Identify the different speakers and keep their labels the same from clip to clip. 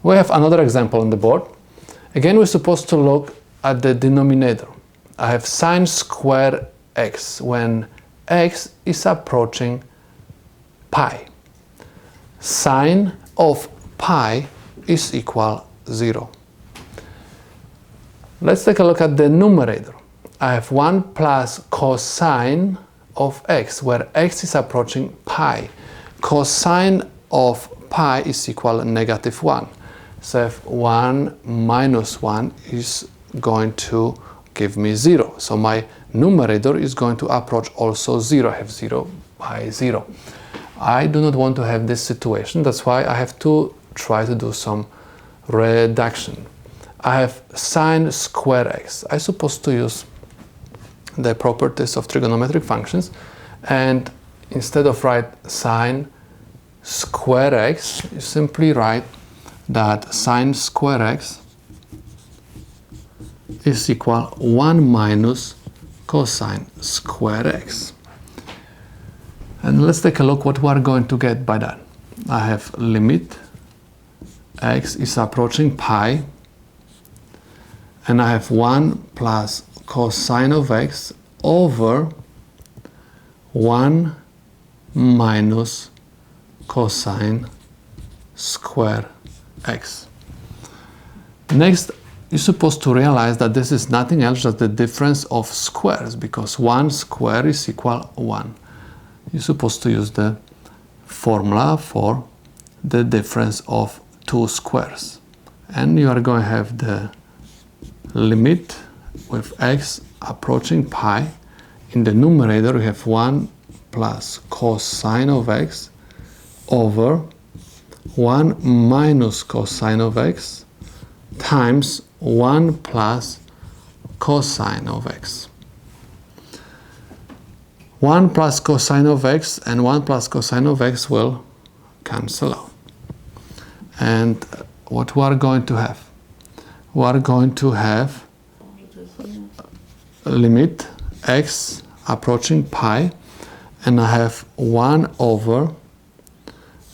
Speaker 1: We have another example on the board. Again, we're supposed to look at the denominator. I have sine square x when x is approaching pi. Sine of pi is equal 0. Let's take a look at the numerator. I have 1 plus cosine of x, where x is approaching pi. Cosine of pi is equal to -1. So if 1 minus 1 is going to give me 0. So my numerator is going to approach also 0. I have 0 by 0. I do not want to have this situation. That's why I have to try to do some reduction. I have sine square x. I'm supposed to use the properties of trigonometric functions, and instead of write sine square x, you simply write that sine square x is equal 1 minus cosine square x. And let's take a look what we are going to get by that. I have limit x is approaching pi, and I have 1 plus cosine of x over 1 minus cosine square x. Next, you're supposed to realize that this is nothing else than the difference of squares, because 1 square is equal 1. You're supposed to use the formula for the difference of two squares. And you are going to have the limit with x approaching pi. In the numerator, we have 1 plus cosine of x over 1 minus cosine of x times 1 plus cosine of x. 1 plus cosine of x and 1 plus cosine of x will cancel out. And what we are going to have? We are going to have limit x approaching pi, and I have 1 over,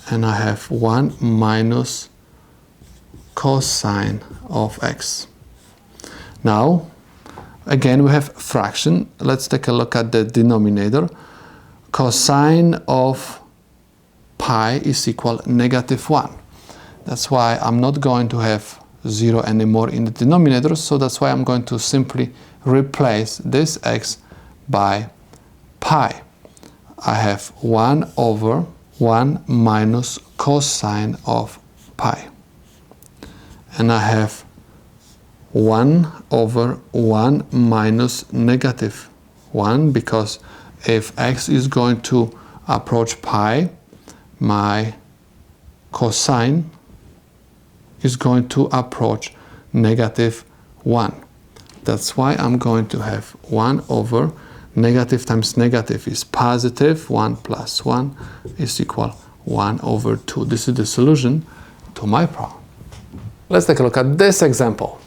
Speaker 1: and I have 1 minus cosine of x. Now, again, we have fraction. Let's take a look at the denominator. Cosine of pi is equal -1. That's why I'm not going to have 0 anymore in the denominator, so that's why I'm going to simply replace this x by pi. I have 1 over 1 minus cosine of pi. And I have 1 over 1 minus -1, because if x is going to approach pi, my cosine is going to approach -1. That's why I'm going to have 1 over negative times negative is positive. 1 plus 1 is equal 1 over 2. This is the solution to my problem. Let's take a look at this example.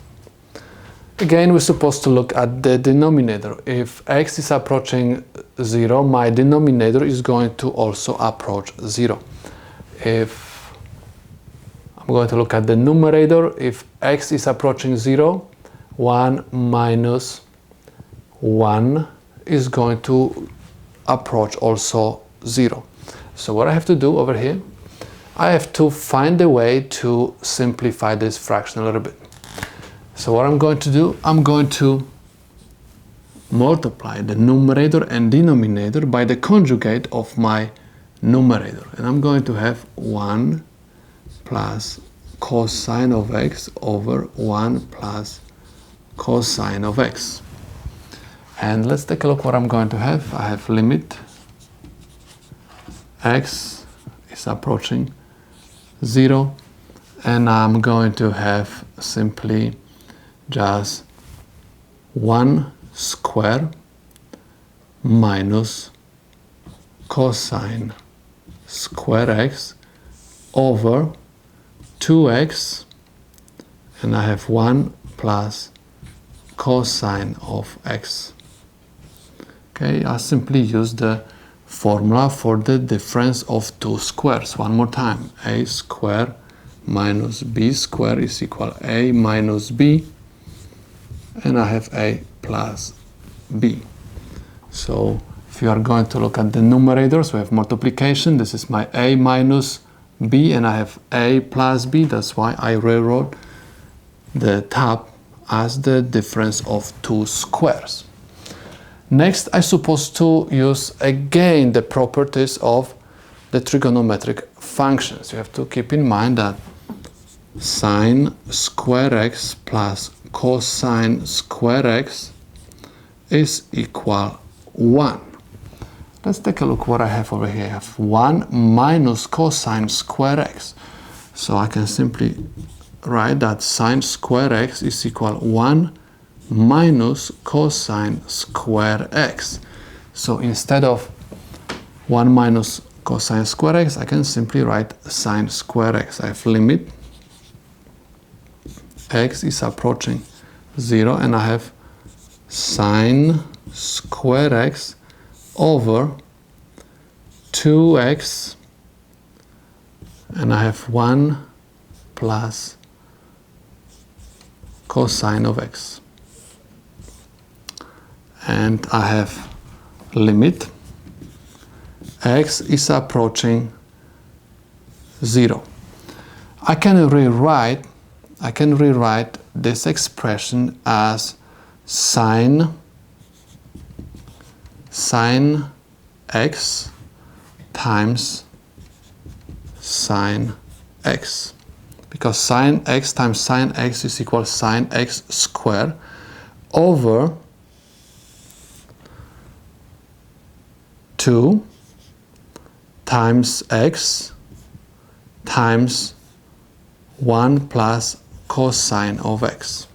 Speaker 1: Again, we're supposed to look at the denominator. If x is approaching 0, my denominator is going to also approach 0. If I'm going to look at the numerator, if x is approaching 0, 1 minus 1 is going to approach also 0. So what I have to do over here, I have to find a way to simplify this fraction a little bit. So what I'm going to do, I'm going to multiply the numerator and denominator by the conjugate of my numerator. And I'm going to have 1 plus cosine of x over 1 plus cosine of x. And let's take a look what I'm going to have. I have limit x is approaching 0, and I'm going to have simply just 1 square minus cosine square x over 2x, and I have 1 plus cosine of x. Okay, I simply use the formula for the difference of two squares. One more time, a square minus b squared is equal a minus b, and I have a plus b. So if you are going to look at the numerators, we have multiplication. This is my a minus b, and I have a plus b. That's why I rewrote the top as the difference of two squares. Next, I'm supposed to use again the properties of the trigonometric functions. You have to keep in mind that sine square x plus cosine square x is equal 1. Let's take a look what I have over here. I have 1 minus cosine square x. So I can simply write that sine square x is equal 1 minus cosine square x. So instead of 1 minus cosine square x, I can simply write sine square x. I have limit x is approaching 0, and I have sine square x over 2x, and I have 1 plus cosine of x. And I have limit x is approaching 0. I can rewrite this expression as sine x times sine x, because sine x times sine x is equal sine x squared over 2 times x times 1 plus cosine of x.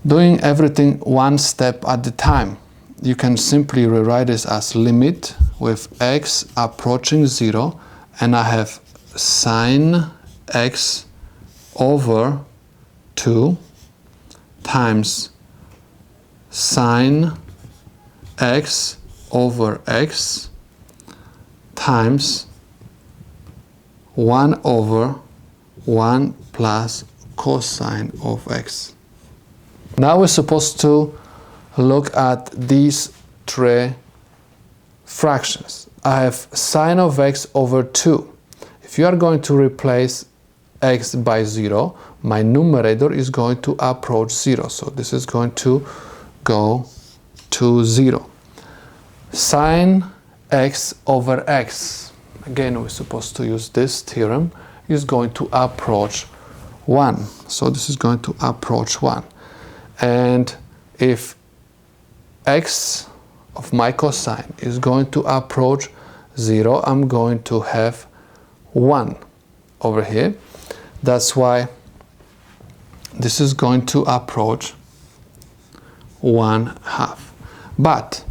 Speaker 1: Doing everything one step at a time, you can simply rewrite this as limit with x approaching 0, and I have sine x over 2 times sine x over x times 1 over 1 plus cosine of x. Now we're supposed to look at these three fractions. I have sine of x over 2. If you are going to replace x by 0, my numerator is going to approach 0. So this is going to go to 0. Sine x over x, again we're supposed to use this theorem, is going to approach 1. So this is going to approach 1. And if x of my cosine is going to approach 0, I'm going to have 1 over here. That's why this is going to approach 1/2. But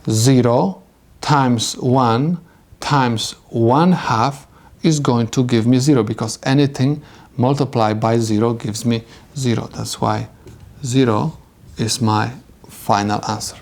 Speaker 1: 0 times 1 times 1/2 is going to give me 0, because anything multiplied by 0 gives me 0. That's why 0 is my final answer.